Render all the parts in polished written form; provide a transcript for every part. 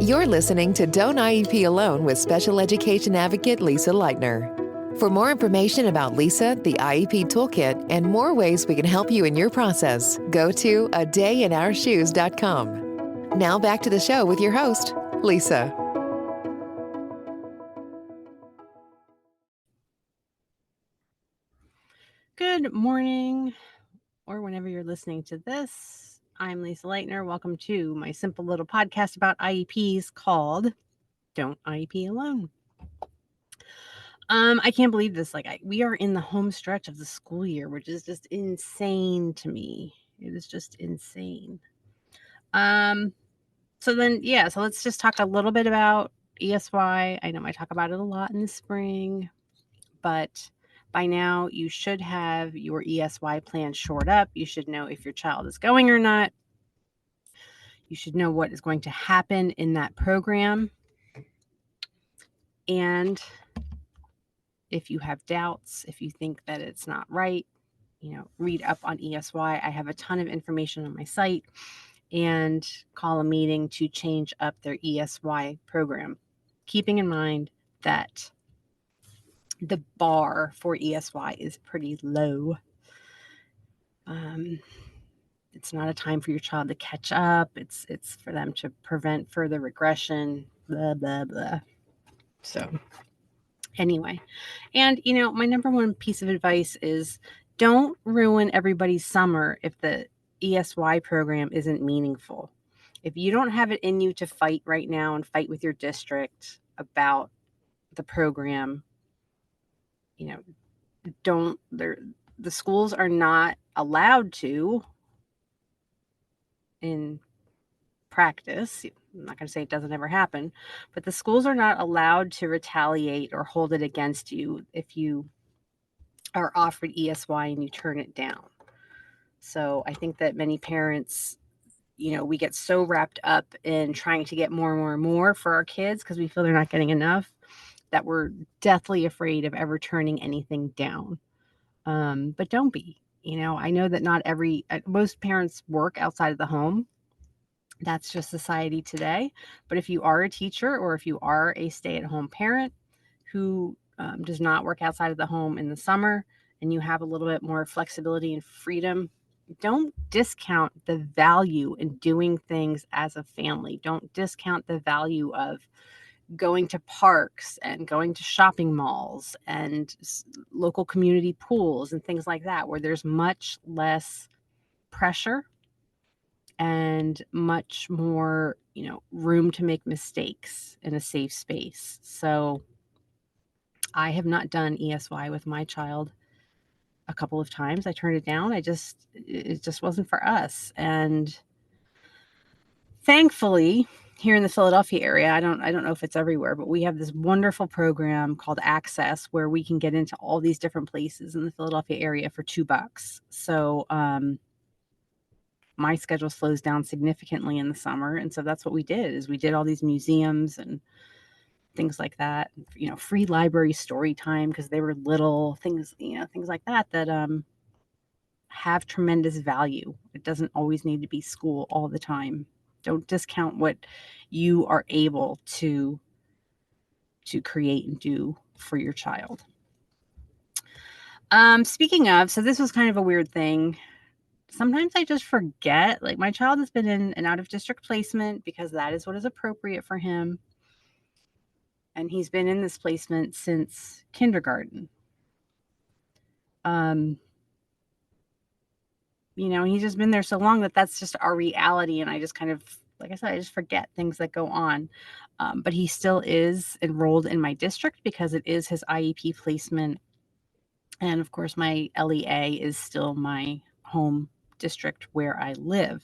You're listening to Don't IEP Alone with special education advocate Lisa Lightner. For more information about Lisa, the IEP Toolkit, and more ways we can help you in your process, go to adayinourshoes.com. Now back to the show with your host, Lisa. Good morning, or whenever you're listening to this. I'm Lisa Lightner. Welcome to my simple little podcast about IEPs called Don't IEP Alone. I can't believe this. We are in the home stretch of the school year, which is just insane to me. It is just insane. So let's just talk a little bit about ESY. I know I talk about it a lot in the spring, but by now you should have your ESY plan shored up. You should know if your child is going or not. You should know what is going to happen in that program. And if you have doubts, if you think that it's not right, read up on ESY. I have a ton of information on my site, and call a meeting to change up their ESY program, keeping in mind that the bar for ESY is pretty low. It's not a time for your child to catch up. It's for them to prevent further regression, blah, blah, blah. So anyway, and my number one piece of advice is don't ruin everybody's summer if the ESY program isn't meaningful. If you don't have it in you to fight right now and fight with your district about the program, the schools are not allowed to, in practice, I'm not going to say it doesn't ever happen, but the schools are not allowed to retaliate or hold it against you if you are offered ESY and you turn it down. So I think that many parents, we get so wrapped up in trying to get more and more and more for our kids because we feel they're not getting enough, that we're deathly afraid of ever turning anything down. But don't be. I know that most parents work outside of the home. That's just society today. But if you are a teacher or if you are a stay-at-home parent who does not work outside of the home in the summer and you have a little bit more flexibility and freedom, don't discount the value in doing things as a family. Don't discount the value of going to parks and going to shopping malls and local community pools and things like that, where there's much less pressure and much more, room to make mistakes in a safe space. So I have not done ESY with my child a couple of times. I turned it down. It just wasn't for us. And thankfully, here in the Philadelphia area, I don't know if it's everywhere, but we have this wonderful program called Access where we can get into all these different places in the Philadelphia area for $2. So my schedule slows down significantly in the summer. And so that's what we did all these museums and things like that, free library story time because they were little things, things like that have tremendous value. It doesn't always need to be school all the time. Don't discount what you are able to create and do for your child. Speaking of, so this was kind of a weird thing. Sometimes I just forget, my child has been in an out-of-district placement because that is what is appropriate for him. And he's been in this placement since kindergarten. He's just been there so long that's just our reality. And I just kind of, like I said, I just forget things that go on. But he still is enrolled in my district because it is his IEP placement. And of course, my LEA is still my home district where I live.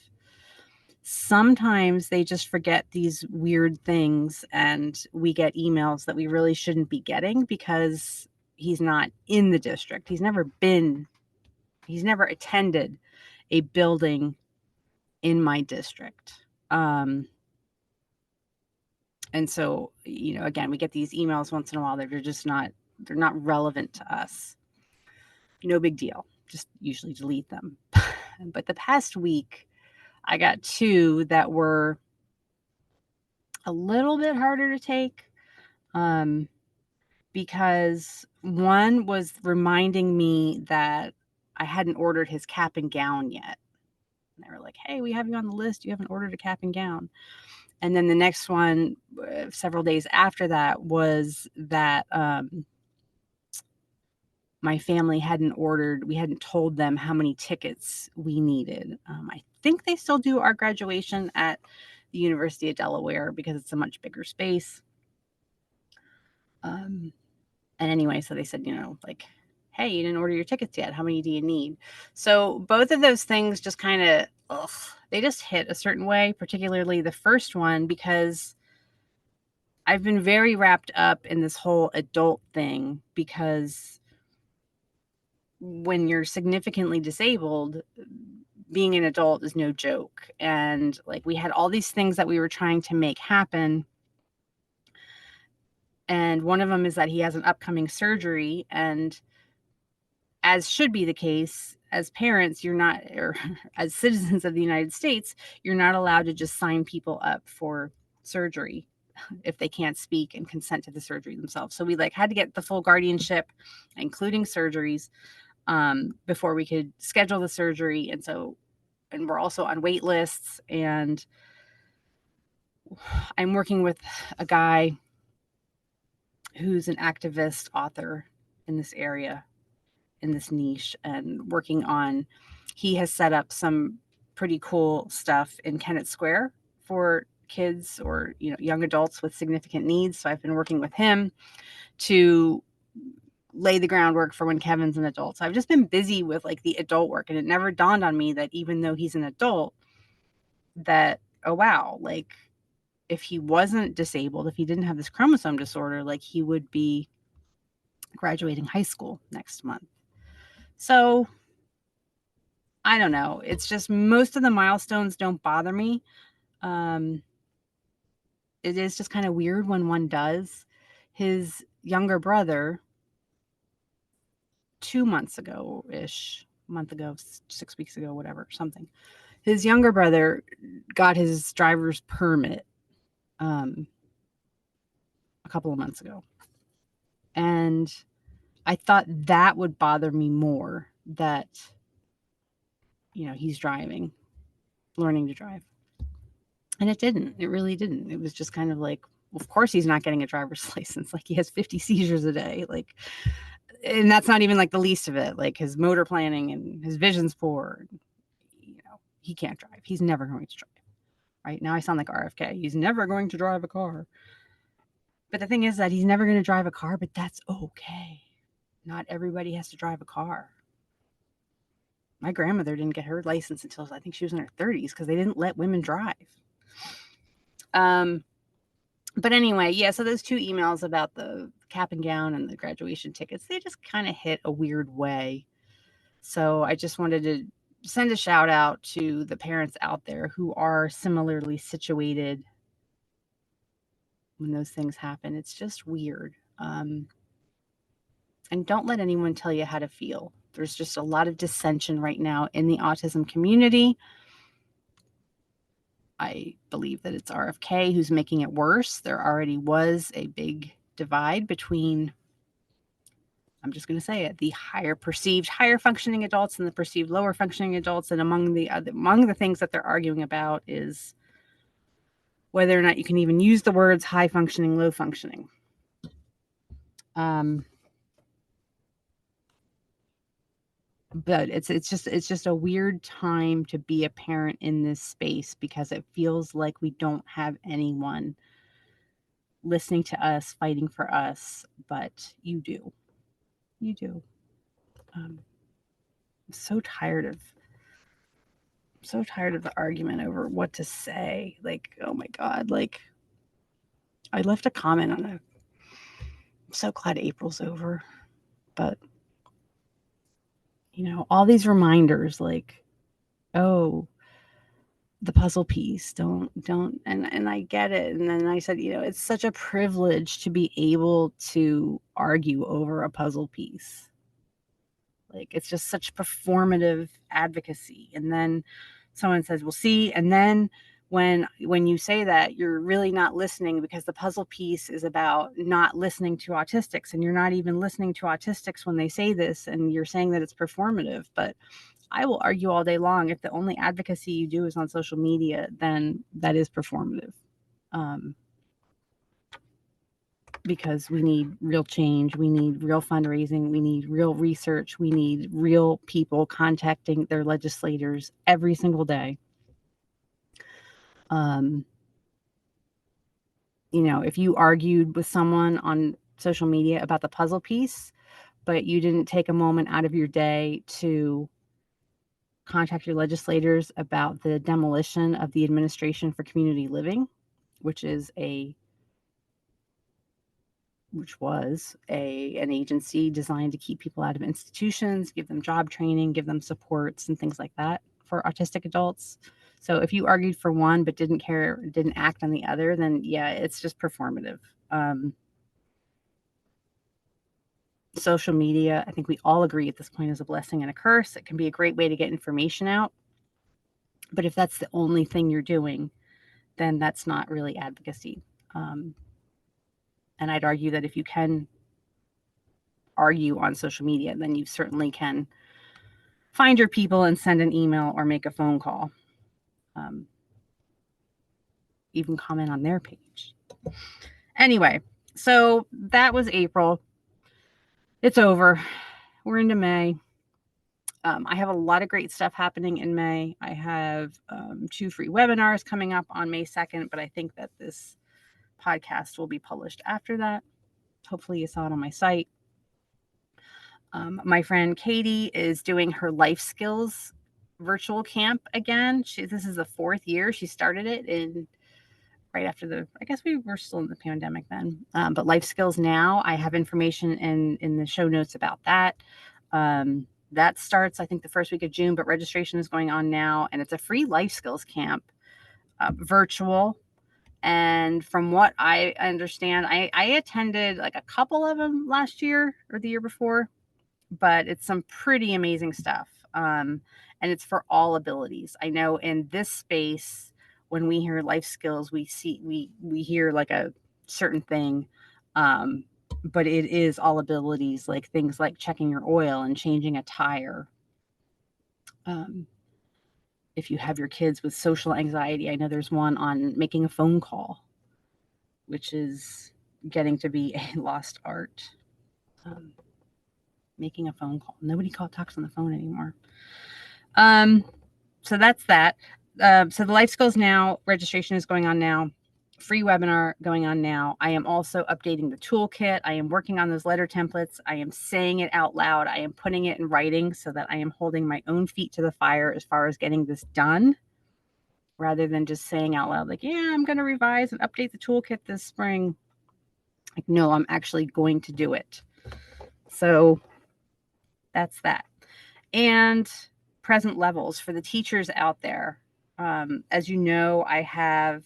Sometimes they just forget these weird things and we get emails that we really shouldn't be getting because he's not in the district. He's never attended a building in my district. And so, again, we get these emails once in a while that they're not relevant to us. No big deal. Just usually delete them. But the past week, I got 2 that were a little bit harder to take, because one was reminding me that I hadn't ordered his cap and gown yet. And they were like, hey, we have you on the list. You haven't ordered a cap and gown. And then the next one, several days after that, was that my family we hadn't told them how many tickets we needed. I think they still do our graduation at the University of Delaware because it's a much bigger space. And anyway, so they said, like, hey, you didn't order your tickets yet. How many do you need? So both of those things just kind of, they just hit a certain way, particularly the first one, because I've been very wrapped up in this whole adult thing, because when you're significantly disabled, being an adult is no joke. And like, we had all these things that we were trying to make happen. And one of them is that he has an upcoming surgery, and as should be the case, as parents, you're not, or as citizens of the United States, you're not allowed to just sign people up for surgery if they can't speak and consent to the surgery themselves. So we had to get the full guardianship, including surgeries, before we could schedule the surgery. And we're also on wait lists. And I'm working with a guy who's an activist author in this area, in this niche, and he has set up some pretty cool stuff in Kennett Square for kids or young adults with significant needs. So I've been working with him to lay the groundwork for when Kevin's an adult. So I've just been busy with the adult work, and it never dawned on me that even though he's an adult, that, oh wow, if he wasn't disabled, if he didn't have this chromosome disorder, he would be graduating high school next month. So I don't know. It's just most of the milestones don't bother me. It is just kind of weird when one does. His younger brother, 2 months ago-ish, month ago, 6 weeks ago, whatever, something. His younger brother got his driver's permit a couple of months ago. And I thought that would bother me more, that, he's learning to drive. And it didn't. It really didn't. It was just kind of well, of course he's not getting a driver's license. He has 50 seizures a day. And that's not even the least of it. His motor planning and his vision's poor. He can't drive. He's never going to drive. Right now I sound like RFK. He's never going to drive a car. But the thing is that he's never going to drive a car, but that's okay. Not everybody has to drive a car. My grandmother didn't get her license until I think she was in her 30s because they didn't let women drive. But anyway, yeah, so those 2 emails about the cap and gown and the graduation tickets, they just kind of hit a weird way. So I just wanted to send a shout out to the parents out there who are similarly situated when those things happen. It's just weird. And don't let anyone tell you how to feel. There's just a lot of dissension right now in the autism community. I believe that it's RFK who's making it worse. There already was a big divide between, I'm just going to say it, the perceived higher functioning adults and the perceived lower functioning adults. And among the things that they're arguing about is whether or not you can even use the words high functioning, low functioning. But it's just a weird time to be a parent in this space, because it feels like we don't have anyone listening to us, fighting for us, but you do. I'm so tired of the argument over what to say. Oh my God, I left a comment on I'm so glad April's over, but all these reminders, oh, the puzzle piece, don't, and I get it. And then I said, it's such a privilege to be able to argue over a puzzle piece. It's just such performative advocacy. And then someone says, well, see, and then when you say that, you're really not listening, because the puzzle piece is about not listening to autistics, and you're not even listening to autistics when they say this, and you're saying that it's performative. But I will argue all day long, if the only advocacy you do is on social media, then that is performative. Because we need real change, we need real fundraising, we need real research, we need real people contacting their legislators every single day. If you argued with someone on social media about the puzzle piece, but you didn't take a moment out of your day to contact your legislators about the demolition of the Administration for Community Living, which was an agency designed to keep people out of institutions, give them job training, give them supports and things like that for autistic adults. So if you argued for one but didn't act on the other, then yeah, it's just performative. Social media, I think we all agree at this point, is a blessing and a curse. It can be a great way to get information out, but if that's the only thing you're doing, then that's not really advocacy. And I'd argue that if you can argue on social media, then you certainly can find your people and send an email or make a phone call. Even comment on their page. Anyway, so that was April. It's over. We're into May. I have a lot of great stuff happening in May. I have 2 free webinars coming up on May 2nd, but I think that this podcast will be published after that. Hopefully you saw it on my site. My friend Katie is doing her life skills virtual camp again. This is the 4th year. She started it right after I guess we were still in the pandemic then. But Life Skills Now, I have information in the show notes about that. That starts, I think, the first week of June, but registration is going on now, and it's a free life skills camp, virtual. And from what I understand, I attended like a couple of them last year or the year before, but it's some pretty amazing stuff. And it's for all abilities. I know in this space, when we hear life skills, we hear like a certain thing. But it is all abilities, like things like checking your oil and changing a tire. If you have your kids with social anxiety, I know there's one on making a phone call, which is getting to be a lost art. Making a phone call. Nobody talks on the phone anymore. So that's that. So the Life Skills Now registration is going on now. Free webinar going on now. I am also updating the toolkit. I am working on those letter templates. I am saying it out loud. I am putting it in writing so that I am holding my own feet to the fire as far as getting this done, rather than just saying out loud, like, yeah, I'm going to revise and update the toolkit this spring. Like, no, I'm actually going to do it. So that's that. And present levels for the teachers out there. As you know, I have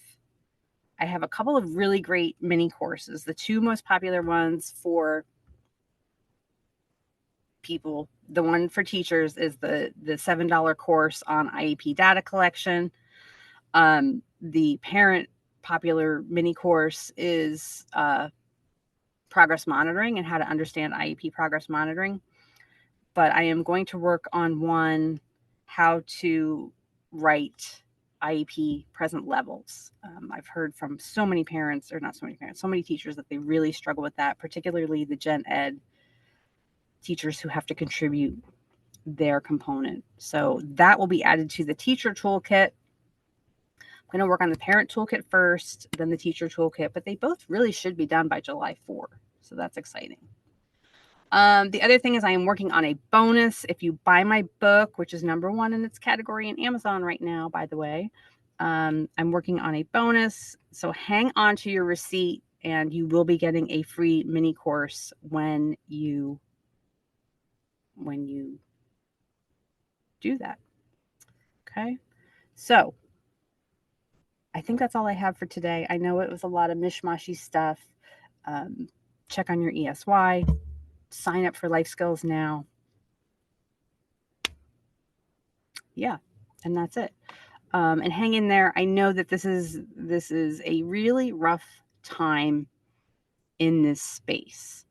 a couple of really great mini courses. The 2 most popular ones for people, the one for teachers is the $7 course on IEP data collection. The parent popular mini course is progress monitoring and how to understand IEP progress monitoring. But I am going to work on one, how to write IEP present levels. I've heard from so many teachers that they really struggle with that, particularly the gen ed teachers who have to contribute their component. So that will be added to the teacher toolkit. I'm going to work on the parent toolkit first, then the teacher toolkit, but they both really should be done by July 4. So that's exciting. The other thing is I am working on a bonus. If you buy my book, which is #1 in its category in Amazon right now, by the way, I'm working on a bonus. So hang on to your receipt and you will be getting a free mini course when you do that. Okay. So I think that's all I have for today. I know it was a lot of mishmashy stuff. Check on your ESY. Sign up for Life Skills Now. Yeah, and that's it. And hang in there. I know that this is a really rough time in this space.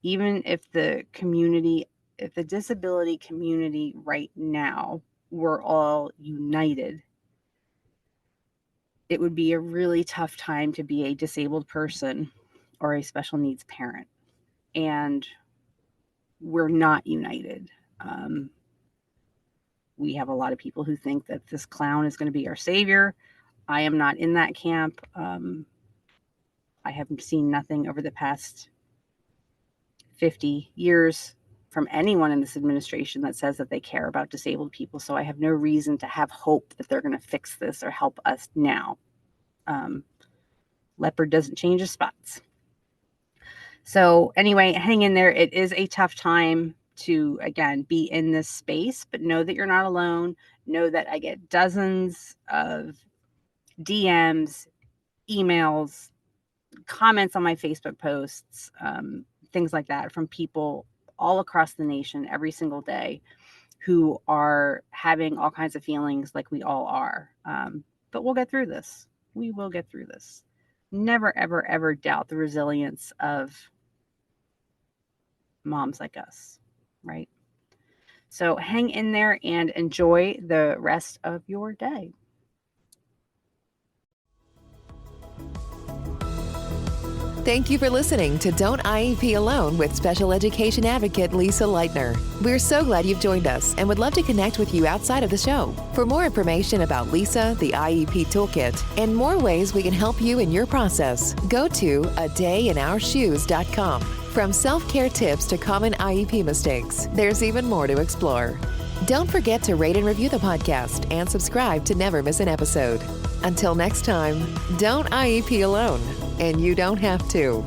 Even if the disability community right now were all united, it would be a really tough time to be a disabled person or a special needs parent. And we're not united. We have a lot of people who think that this clown is going to be our savior. I am not in that camp. I have seen nothing over the past 50 years from anyone in this administration that says that they care about disabled people. So I have no reason to have hope that they're going to fix this or help us now. Leopard doesn't change his spots. So anyway, hang in there. It is a tough time to, again, be in this space, but know that you're not alone. Know that I get dozens of DMs, emails, comments on my Facebook posts, things like that from people all across the nation every single day who are having all kinds of feelings like we all are. But we'll get through this. We will get through this. Never, ever, ever doubt the resilience of moms like us, right? So hang in there and enjoy the rest of your day. Thank you for listening to Don't IEP Alone with special education advocate Lisa Lightner. We're so glad you've joined us and would love to connect with you outside of the show. For more information about Lisa, the IEP Toolkit, and more ways we can help you in your process, go to adayinourshoes.com. From self-care tips to common IEP mistakes, there's even more to explore. Don't forget to rate and review the podcast and subscribe to never miss an episode. Until next time, don't IEP alone, and you don't have to.